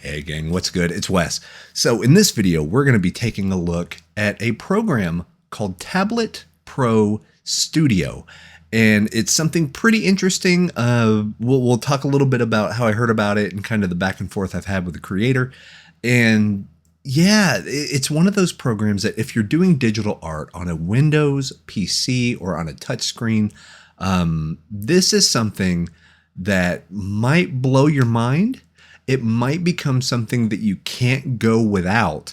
Hey gang, what's good? It's Wes. So in this video, we're going to be taking a look at a program called Tablet Pro Studio. And it's something pretty interesting. We'll talk a little bit about how I heard about it and kind of the back and forth I've had with the creator. And yeah, it's one of those programs that if you're doing digital art on a Windows PC or on a touchscreen, this is something that might blow your mind. It might become something that you can't go without.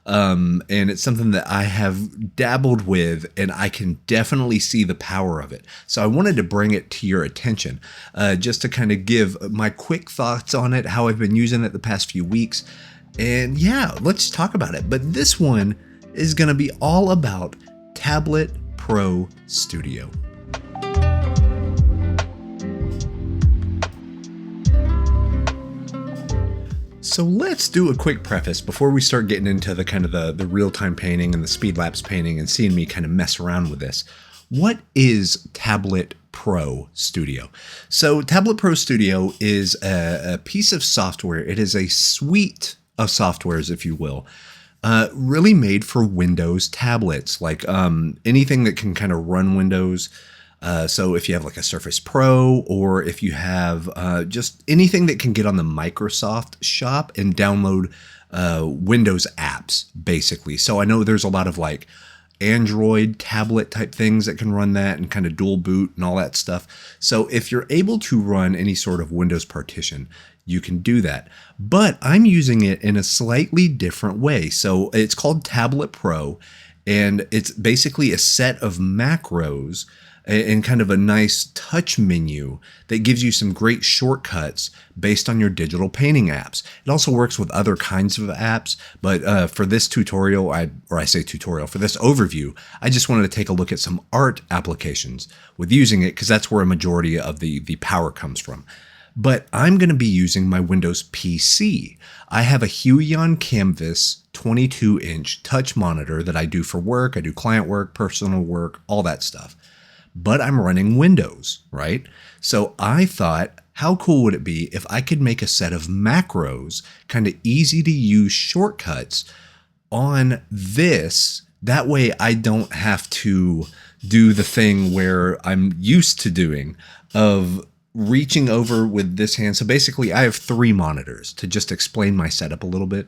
And it's something that I have dabbled with, and I can definitely see the power of it. So I wanted to bring it to your attention, just to kind of give my quick thoughts on it, how I've been using it the past few weeks. And yeah, let's talk about it. But this one is going to be all about Tablet Pro Studio. So let's do a quick preface before we start getting into the kind of the real-time painting and the speed lapse painting and seeing me kind of mess around with this. What is Tablet Pro Studio? So Tablet Pro Studio is a piece of software. It is a suite of softwares, if you will, really made for Windows tablets, like anything that can kind of run Windows. So if you have like a Surface Pro, or if you have just anything that can get on the Microsoft shop and download Windows apps, basically. So I know there's a lot of like Android tablet type things that can run that and kind of dual boot and all that stuff. So if you're able to run any sort of Windows partition, you can do that. But I'm using it in a slightly different way. So it's called Tablet Pro, and it's basically a set of macros and kind of a nice touch menu that gives you some great shortcuts based on your digital painting apps. It also works with other kinds of apps, but for this tutorial, for this overview, I just wanted to take a look at some art applications with using it, because that's where a majority of the power comes from. But I'm going to be using my Windows PC. I have a Huion Canvas 22-inch touch monitor that I do for work. I do client work, personal work, all that stuff. But I'm running Windows, right? So I thought, how cool would it be if I could make a set of macros, kind of easy to use shortcuts on this? That way I don't have to do the thing where I'm used to doing of reaching over with this hand. So basically I have 3 monitors to just explain my setup a little bit.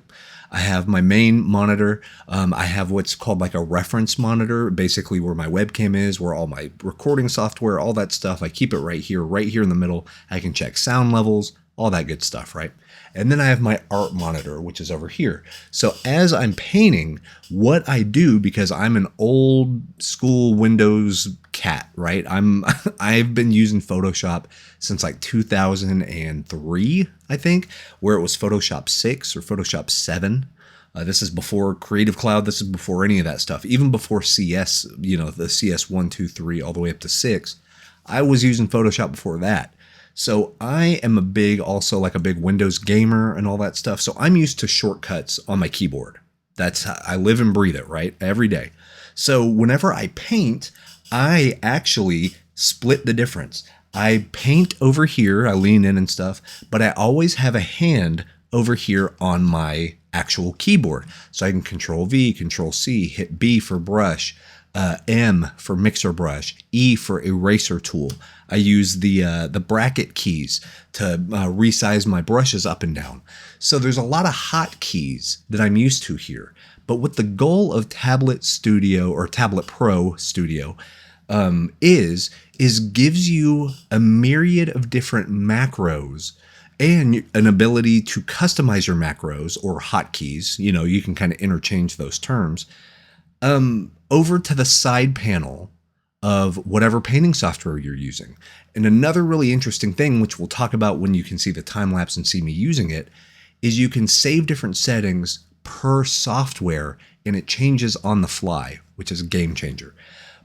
I have my main monitor. I have what's called like a reference monitor, basically where my webcam is, where all my recording software, all that stuff. I keep it right here in the middle. I can check sound levels, all that good stuff, right? And then I have my art monitor, which is over here. So as I'm painting, what I do, because I'm an old school Windows cat, right? I've been using Photoshop since like 2003, I think, where it was Photoshop 6 or Photoshop 7. This is before Creative Cloud. This is before any of that stuff. Even before CS, the CS 1, 2, 3, all the way up to 6. I was using Photoshop before that. So I am a big Windows gamer and all that stuff. So I'm used to shortcuts on my keyboard. That's how I live and breathe it, right? Every day. So whenever I paint, I actually split the difference. I paint over here, I lean in and stuff, but I always have a hand over here on my actual keyboard. So I can Control V, Control C, hit B for brush, M for mixer brush, E for eraser tool. I use the bracket keys to resize my brushes up and down. So there's a lot of hotkeys that I'm used to here. But what the goal of Tablet Studio or Tablet Pro Studio is gives you a myriad of different macros and an ability to customize your macros or hotkeys. You can kind of interchange those terms over to the side panel of whatever painting software you're using. And another really interesting thing, which we'll talk about when you can see the time lapse and see me using it, is you can save different settings per software and it changes on the fly, which is a game changer.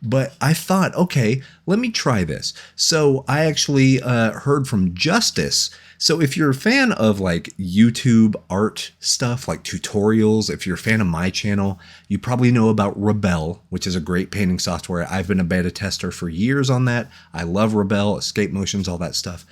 But I thought, okay, let me try this. So I actually heard from Justice. So if you're a fan of like YouTube art stuff, like tutorials, if you're a fan of my channel, you probably know about Rebelle, which is a great painting software. I've been a beta tester for years on that. I love Rebelle, escape motions, all that stuff.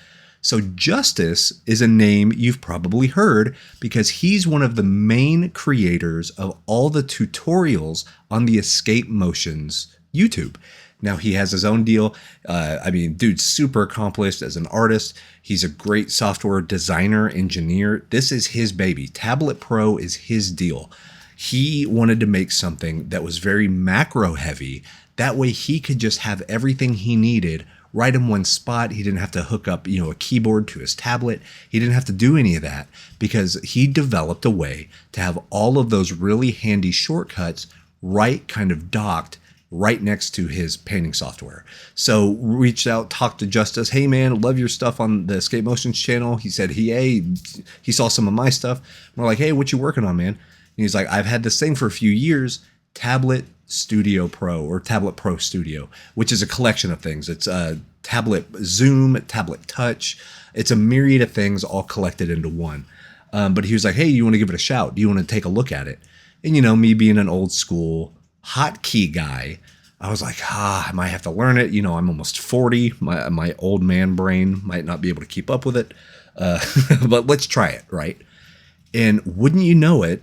So Justice is a name you've probably heard because he's one of the main creators of all the tutorials on the Escape Motions YouTube. Now he has his own deal. Dude's super accomplished as an artist. He's a great software designer, engineer. This is his baby. Tablet Pro is his deal. He wanted to make something that was very macro heavy. That way he could just have everything he needed right in one spot. He didn't have to hook up, a keyboard to his tablet. He didn't have to do any of that because he developed a way to have all of those really handy shortcuts right kind of docked right next to his painting software. So reached out, talked to Justice. Hey man, love your stuff on the Escape Motions channel. He said he saw some of my stuff. We're like, hey, what you working on, man? And he's like, I've had this thing for a few years, Tablet Studio Pro or Tablet Pro Studio, which is a collection of things. It's a tablet zoom, tablet touch. It's a myriad of things all collected into one. But he was like, hey, you want to give it a shout? Do you want to take a look at it? And me being an old school hotkey guy, I was like, I might have to learn it. I'm almost 40. My old man brain might not be able to keep up with it. But let's try it, right? And wouldn't you know it,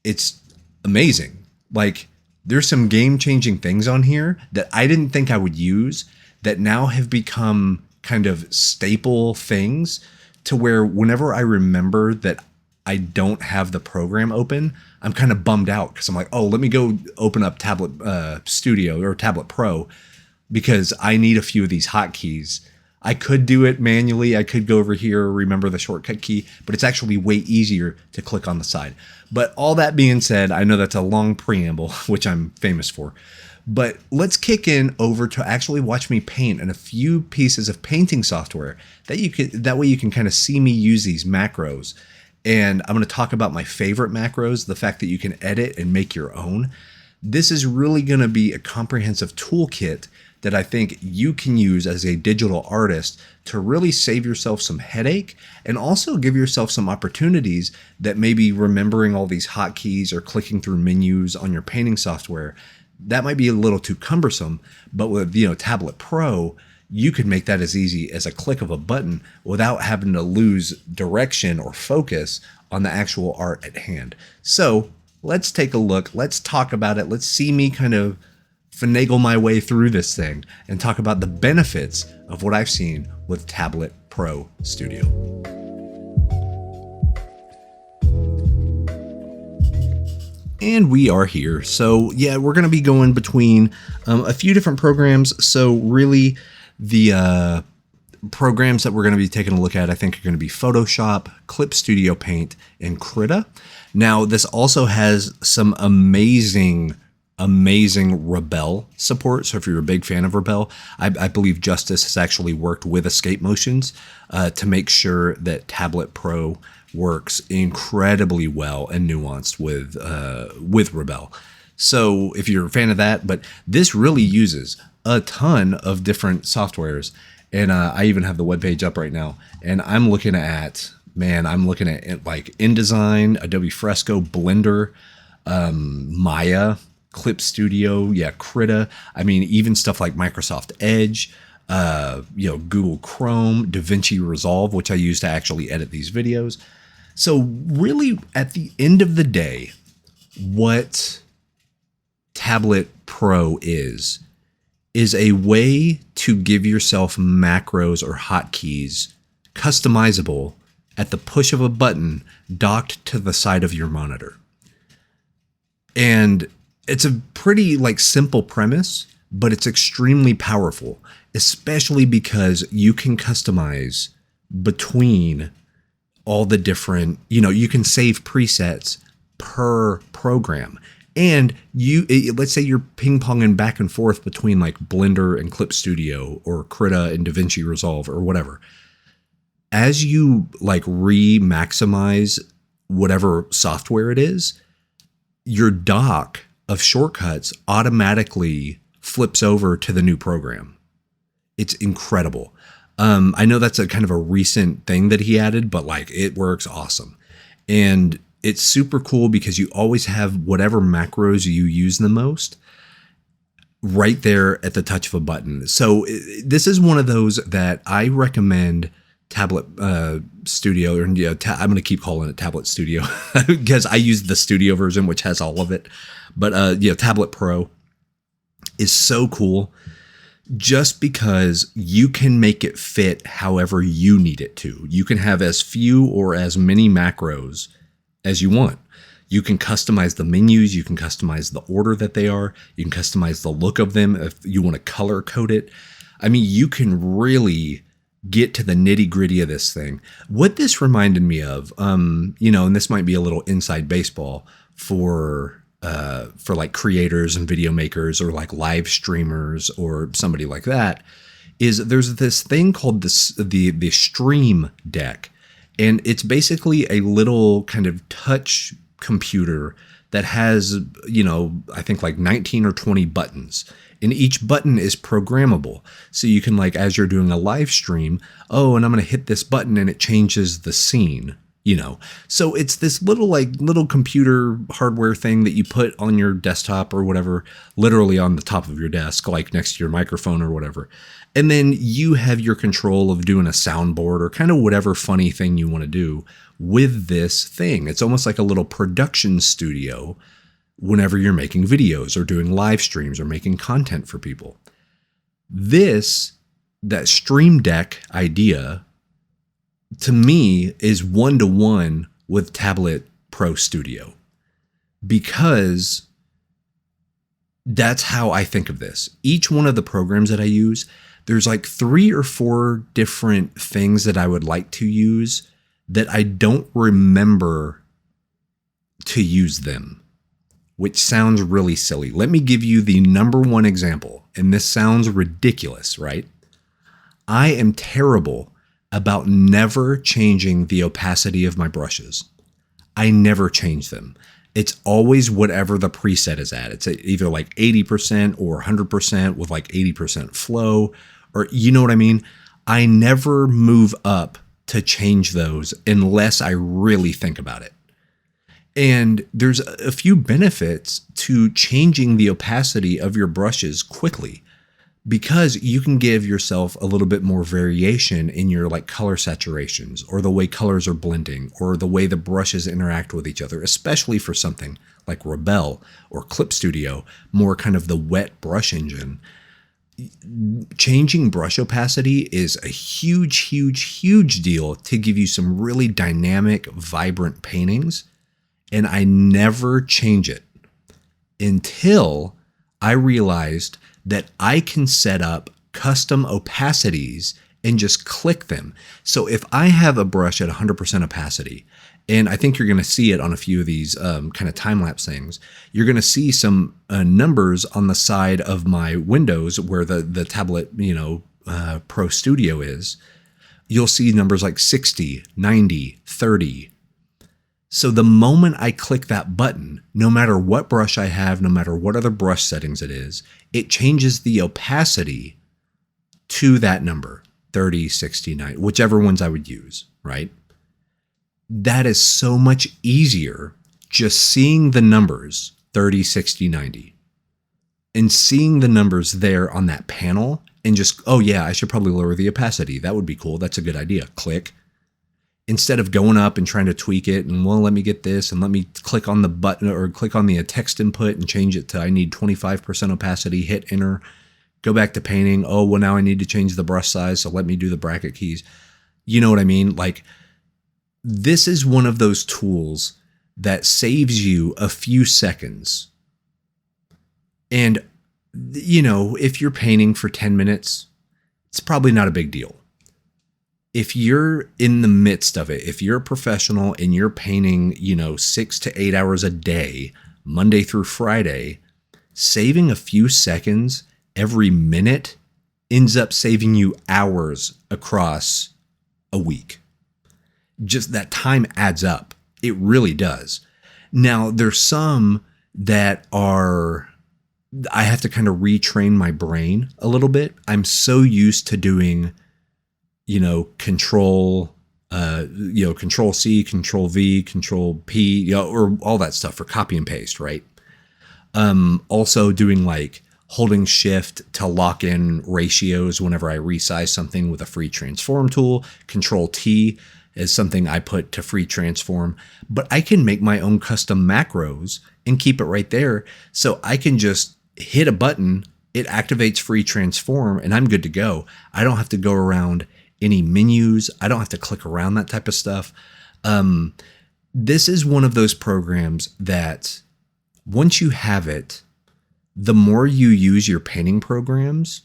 it's amazing. Like, there's some game-changing things on here that I didn't think I would use that now have become kind of staple things to where whenever I remember that I don't have the program open, I'm kind of bummed out because I'm like, oh, let me go open up Tablet Studio or Tablet Pro because I need a few of these hotkeys. I could do it manually. I could go over here, remember the shortcut key, but it's actually way easier to click on the side. But all that being said, I know that's a long preamble, which I'm famous for. But let's kick in over to actually watch me paint in a few pieces of painting software that way you can kind of see me use these macros. And I'm going to talk about my favorite macros, the fact that you can edit and make your own. This is really going to be a comprehensive toolkit that I think you can use as a digital artist to really save yourself some headache and also give yourself some opportunities that maybe remembering all these hotkeys or clicking through menus on your painting software, that might be a little too cumbersome. But with, Tablet Pro, you could make that as easy as a click of a button without having to lose direction or focus on the actual art at hand. So let's take a look. Let's talk about it. Let's see me kind of finagle my way through this thing and talk about the benefits of what I've seen with Tablet Pro Studio. And we are here. So yeah, we're going to be going between a few different programs. So really the programs that we're going to be taking a look at, I think, are going to be Photoshop, Clip Studio Paint, and Krita. Now, this also has some amazing Rebelle support. So if you're a big fan of Rebelle, I believe Justice has actually worked with Escape Motions to make sure that Tablet Pro works incredibly well and nuanced with Rebelle. So if you're a fan of that, but this really uses a ton of different softwares. And I even have the webpage up right now. And I'm looking at like InDesign, Adobe Fresco, Blender, Maya, Clip Studio, Krita. Even stuff like Microsoft Edge, Google Chrome, DaVinci Resolve, which I use to actually edit these videos. So really, at the end of the day, what Tablet Pro is a way to give yourself macros or hotkeys customizable at the push of a button docked to the side of your monitor. And it's a pretty simple premise, but it's extremely powerful, especially because you can customize between all the different, you can save presets per program. And let's say you're ping-ponging back and forth between Blender and Clip Studio or Krita and DaVinci Resolve or whatever. As you re-maximize whatever software it is, your dock of shortcuts automatically flips over to the new program. It's incredible. I know that's a kind of a recent thing that he added, but it works awesome. And it's super cool because you always have whatever macros you use the most right there at the touch of a button. So this is one of those that I recommend tablet studio, or I'm going to keep calling it tablet studio because I use the studio version, which has all of it. But Tablet Pro is so cool just because you can make it fit however you need it to. You can have as few or as many macros as you want. You can customize the menus. You can customize the order that they are. You can customize the look of them if you want to color code it. I mean, you can really get to the nitty gritty of this thing. What this reminded me of, and this might be a little inside baseball for like creators and video makers or like live streamers or somebody like that, is there's this thing called the Stream Deck. And it's basically a little kind of touch computer that has, I think like 19 or 20 buttons. And each button is programmable. So you can, like, as you're doing a live stream, and I'm going to hit this button and it changes the scene, So it's this little computer hardware thing that you put on your desktop or whatever, literally on the top of your desk, like next to your microphone or whatever. And then you have your control of doing a soundboard or kind of whatever funny thing you want to do with this thing. It's almost like a little production studio whenever you're making videos or doing live streams or making content for people. That Stream Deck idea, to me, is one-to-one with Tablet Pro Studio, because that's how I think of this. Each one of the programs that I use, there's like 3 or 4 different things that I would like to use that I don't remember to use them, which sounds really silly. Let me give you the number one example, and this sounds ridiculous, right? I am terrible about never changing the opacity of my brushes. I never change them. It's always whatever the preset is at. It's either like 80% or 100% with like 80% flow, or you know what I mean? I never move up to change those unless I really think about it. And there's a few benefits to changing the opacity of your brushes quickly, because you can give yourself a little bit more variation in your like color saturations, or the way colors are blending, or the way the brushes interact with each other, especially for something like Rebelle or Clip Studio, more kind of the wet brush engine. Changing brush opacity is a huge, huge, huge deal to give you some really dynamic, vibrant paintings. And I never change it until I realized that I can set up custom opacities and just click them. So if I have a brush at 100% opacity, and I think you're going to see it on a few of these kind of time-lapse things, you're going to see some numbers on the side of my windows where the tablet, Pro Studio is. You'll see numbers like 60, 90, 30. So the moment I click that button, no matter what brush I have, no matter what other brush settings it is, it changes the opacity to that number, 30, 60, 90, whichever ones I would use, right? That is so much easier just seeing the numbers 30, 60, 90 and seeing the numbers there on that panel and just, oh yeah, I should probably lower the opacity. That would be cool. That's a good idea. Click. Instead of going up and trying to tweak it and, well, let me get this and let me click on the button or click on the text input and change it to I need 25% opacity, hit enter, go back to painting. Oh, well, now I need to change the brush size, so let me do the bracket keys. You know what I mean? Like, this is one of those tools that saves you a few seconds. And, if you're painting for 10 minutes, it's probably not a big deal. If you're in the midst of it, if you're a professional and you're painting, 6 to 8 hours a day, Monday through Friday, saving a few seconds every minute ends up saving you hours across a week. Just that time adds up. It really does. Now, there's some that I have to kind of retrain my brain a little bit. I'm so used to doing control C, control V, control P, or all that stuff for copy and paste, right? Also doing like holding shift to lock in ratios whenever I resize something with a free transform tool. Control T is something I put to free transform, but I can make my own custom macros and keep it right there. So I can just hit a button, it activates free transform, and I'm good to go. I don't have to go around any menus. I don't have to click around that type of stuff. This is one of those programs that once you have it, the more you use your painting programs,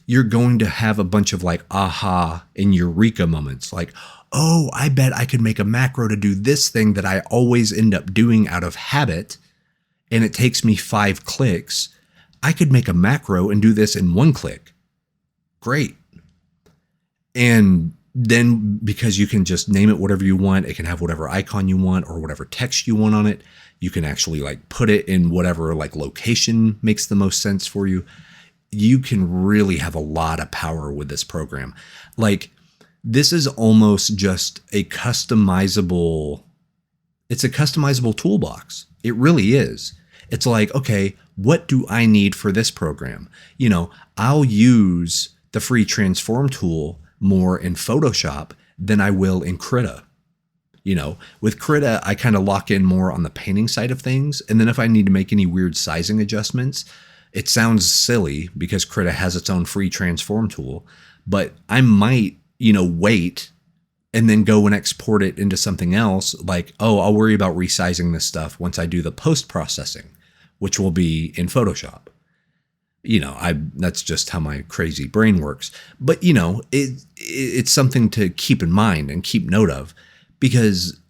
you're going to have a bunch of like aha and eureka moments. Like, oh, I bet I could make a macro to do this thing that I always end up doing out of habit, and it takes me 5 clicks. I could make a macro and do this in 1 click. Great. And then because you can just name it whatever you want, it can have whatever icon you want or whatever text you want on it. You can actually like put it in whatever like location makes the most sense for you. You can really have a lot of power with this program. Like, this is almost just it's a customizable toolbox. It really is. It's like, okay, what do I need for this program? You know, I'll use the free transform tool more in Photoshop than I will in Krita. You know, with Krita, I kind of lock in more on the painting side of things. And then if I need to make any weird sizing adjustments, it sounds silly because Krita has its own free transform tool, but I might, wait and then go and export it into something else. Like, oh, I'll worry about resizing this stuff once I do the post-processing, which will be in Photoshop. That's just how my crazy brain works. But, it's something to keep in mind and keep note of because,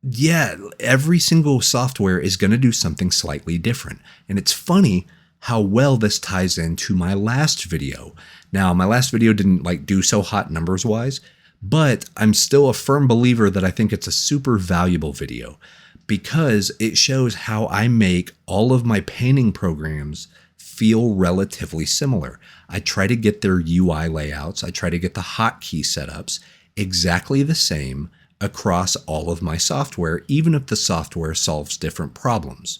yeah, every single software is going to do something slightly different. And it's funny how well this ties into my last video. Now, my last video didn't do so hot numbers wise, but I'm still a firm believer that I think it's a super valuable video because it shows how I make all of my painting programs feel relatively similar. I try to get their UI layouts. I try to get the hotkey setups exactly the same across all of my software, even if the software solves different problems.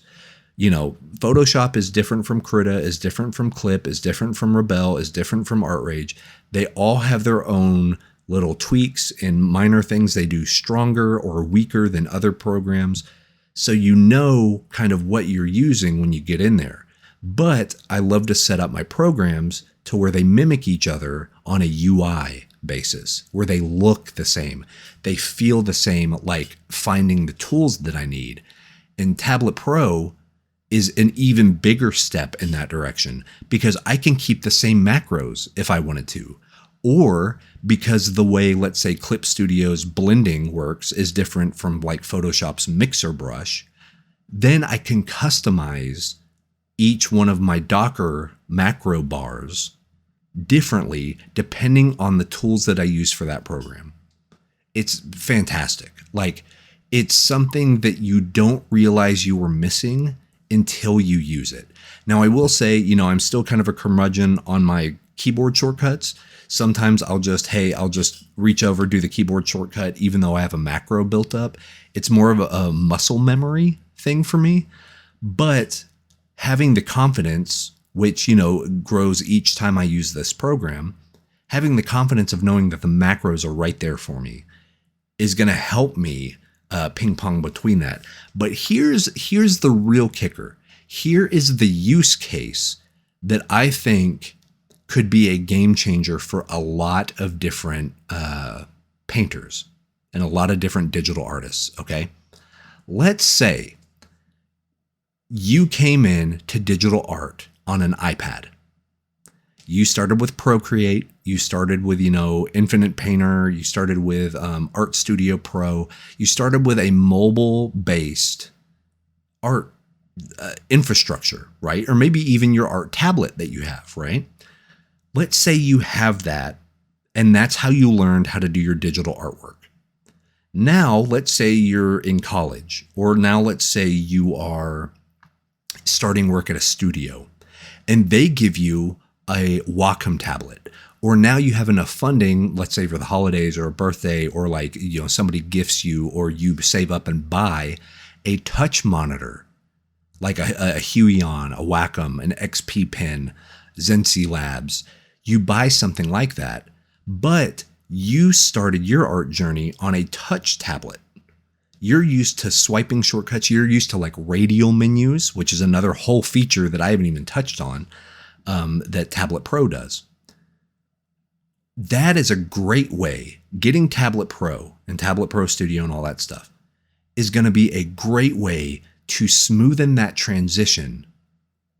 Photoshop is different from Krita, is different from Clip, is different from Rebelle, is different from ArtRage. They all have their own little tweaks and minor things they do stronger or weaker than other programs. So kind of what you're using when you get in there. But I love to set up my programs to where they mimic each other on a UI basis, where they look the same. They feel the same, like finding the tools that I need. And Tablet Pro is an even bigger step in that direction because I can keep the same macros if I wanted to. Or because the way, let's say, Clip Studio's blending works is different from like Photoshop's mixer brush, then I can customize each one of my Docker macro bars differently depending on the tools that I use for that program. It's fantastic. Like, it's something that you don't realize you were missing until you use it. Now, I will say, I'm still kind of a curmudgeon on my keyboard shortcuts. Sometimes I'll just reach over, do the keyboard shortcut, even though I have a macro built up. It's more of a muscle memory thing for me. But having the confidence, which, grows each time I use this program, having the confidence of knowing that the macros are right there for me is going to help me ping pong between that. But here's the real kicker. Here is the use case that I think could be a game changer for a lot of different painters and a lot of different digital artists, okay? Let's say you came in to digital art on an iPad. You started with Procreate, you started with, Infinite Painter, you started with Art Studio Pro, you started with a mobile-based art infrastructure, right? Or maybe even your art tablet that you have, right? Let's say you have that, and that's how you learned how to do your digital artwork. Now, let's say you're in college, or now let's say you are starting work at a studio, and they give you a Wacom tablet, or now you have enough funding, let's say for the holidays or a birthday, or somebody gifts you, or you save up and buy a touch monitor like a Huion, a Wacom, an XP Pen, Zensi Labs. You buy something like that, but you started your art journey on a touch tablet. You're used to swiping shortcuts. You're used to like radial menus, which is another whole feature that I haven't even touched on, that Tablet Pro does. That is a great way. Getting Tablet Pro and Tablet Pro Studio and all that stuff is going to be a great way to smoothen that transition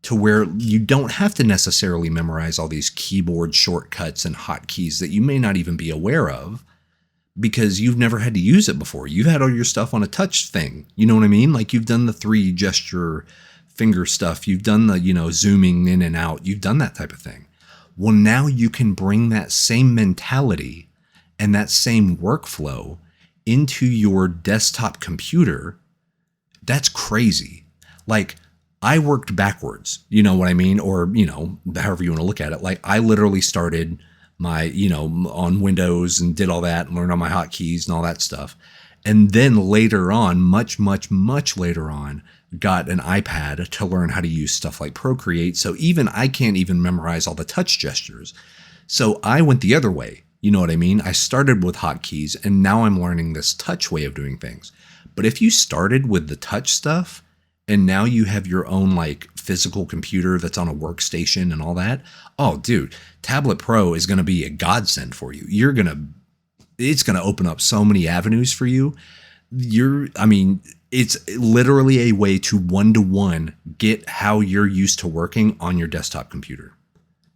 to where you don't have to necessarily memorize all these keyboard shortcuts and hotkeys that you may not even be aware of because you've never had to use it before. You've had all your stuff on a touch thing. You know what I mean? Like you've done the 3 gesture finger stuff. You've done the, zooming in and out. You've done that type of thing. Well, now you can bring that same mentality and that same workflow into your desktop computer. That's crazy. Like I worked backwards, you know what I mean? Or, however you want to look at it. Like I literally started my, on Windows and did all that and learned all my hotkeys and all that stuff. And then later on, much, much, much later on, got an iPad to learn how to use stuff like Procreate. So even I can't even memorize all the touch gestures. So I went the other way. You know what I mean? I started with hotkeys and now I'm learning this touch way of doing things. But if you started with the touch stuff and now you have your own like physical computer that's on a workstation and all that, oh dude, Tablet Pro is going to be a godsend for you. It's going to open up so many avenues for you. It's literally a way to one-to-one get how you're used to working on your desktop computer.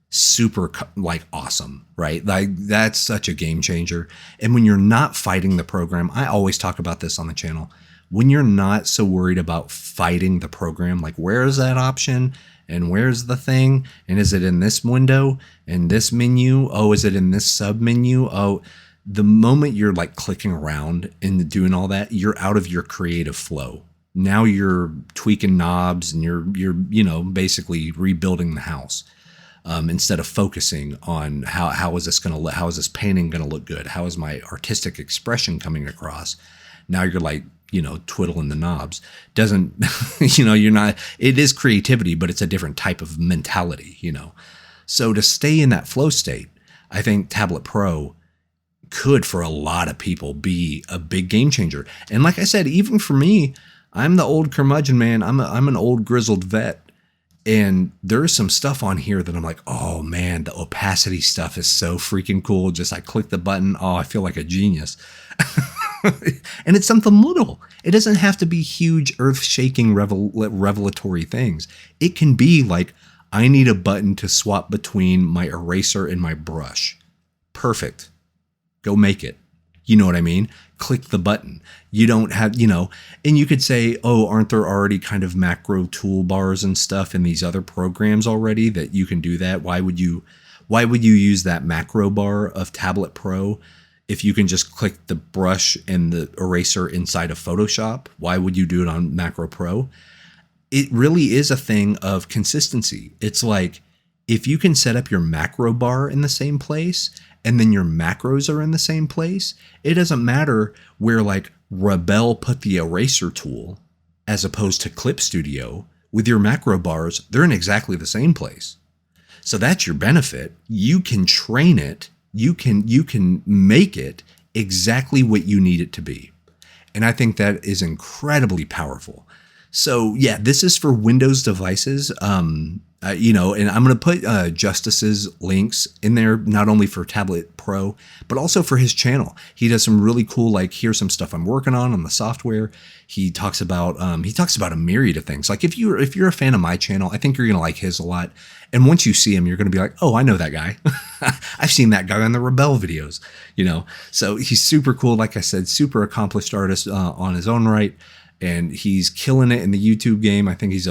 Super like awesome, right? Like that's such a game changer. And when you're not fighting the program, I always talk about this on the channel. When you're not so worried about fighting the program, like where is that option and where's the thing? And is it in this window and this menu? Oh, is it in this sub menu? Oh, the moment you're like clicking around and doing all that, you're out of your creative flow. Now you're tweaking knobs and you're basically rebuilding the house instead of focusing on how is this painting gonna look good? How is my artistic expression coming across? Now you're like twiddling the knobs. Doesn't you're not. It is creativity, but it's a different type of mentality. So to stay in that flow state, I think Tablet Pro could, for a lot of people, be a big game changer. And like I said, even for me, I'm the old curmudgeon, man. I'm an old grizzled vet. And there's some stuff on here that I'm like, oh man, the opacity stuff is so freaking cool. Just I click the button. Oh, I feel like a genius. And it's something little. It doesn't have to be huge, earth-shaking, revelatory things. It can be like, I need a button to swap between my eraser and my brush. Perfect. Go make it. You know what I mean? Click the button. You don't have, and you could say, oh, aren't there already kind of macro toolbars and stuff in these other programs already that you can do that? Why would you use that macro bar of Tablet Pro if you can just click the brush and the eraser inside of Photoshop? Why would you do it on Macro Pro? It really is a thing of consistency. It's like, if you can set up your macro bar in the same place and then your macros are in the same place, it doesn't matter where like Rebelle put the eraser tool as opposed to Clip Studio. With your macro bars, they're in exactly the same place. So that's your benefit. You can train it. You can make it exactly what you need it to be. And I think that is incredibly powerful. So yeah, this is for Windows devices. And I'm going to put Justice's links in there, not only for Tablet Pro, but also for his channel. He does some really cool, like, here's some stuff I'm working on the software. He talks about a myriad of things. Like if you're a fan of my channel, I think you're going to like his a lot. And once you see him, you're going to be like, oh, I know that guy. I've seen that guy on the Rebelle videos, So he's super cool. Like I said, super accomplished artist on his own right. And he's killing it in the YouTube game. I think he's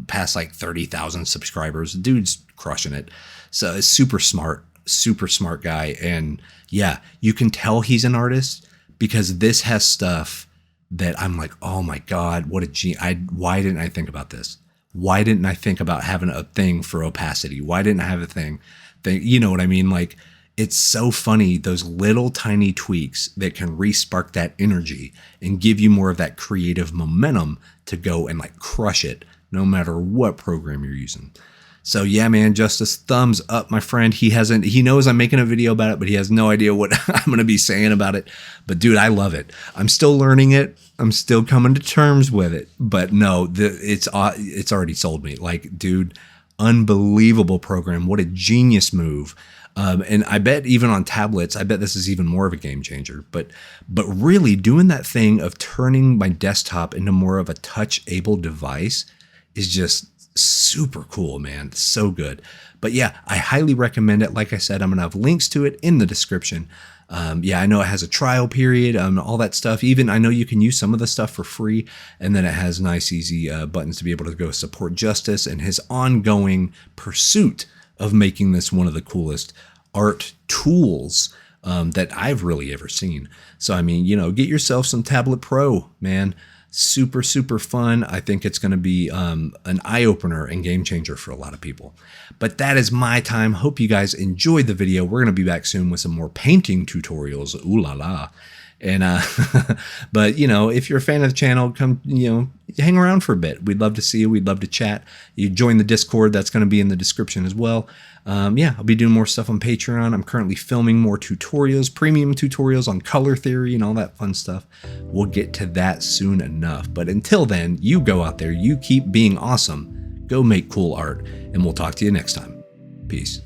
past like 30,000 subscribers. Dude's crushing it. So it's super smart guy. And yeah, you can tell he's an artist because this has stuff that I'm like, oh my God, what a genius. Why didn't I think about this? Why didn't I think about having a thing for opacity? Why didn't I have a thing? You know what I mean? Like, it's so funny, those little tiny tweaks that can re-spark that energy and give you more of that creative momentum to go and like crush it no matter what program you're using. So yeah, man, Justice, thumbs up, my friend. He knows I'm making a video about it, but he has no idea what I'm going to be saying about it. But dude, I love it. I'm still learning it. I'm still coming to terms with it. But no, it's already sold me. Like, dude, unbelievable program. What a genius move. And I bet even on tablets, I bet this is even more of a game changer. But really doing that thing of turning my desktop into more of a touch-able device is just super cool, man. So good. But yeah, I highly recommend it. Like I said, I'm going to have links to it in the description. Yeah, I know it has a trial period, all that stuff. Even I know you can use some of the stuff for free. And then it has nice, easy buttons to be able to go support Justice and his ongoing pursuit of making this one of the coolest art tools that I've really ever seen. So, I mean, get yourself some Tablet Pro, man. Super, super fun. I think it's going to be an eye-opener and game changer for a lot of people. But that is my time. Hope you guys enjoyed the video. We're going to be back soon with some more painting tutorials. Ooh la la. And but if you're a fan of the channel, come hang around for a bit. We'd love to see you. We'd love to chat. You join the Discord. That's going to be in the description as well. Yeah, I'll be doing more stuff on Patreon. I'm currently filming more tutorials, premium tutorials on color theory and all that fun stuff. We'll get to that soon enough. But until then, you go out there, you keep being awesome. Go make cool art, and we'll talk to you next time. Peace.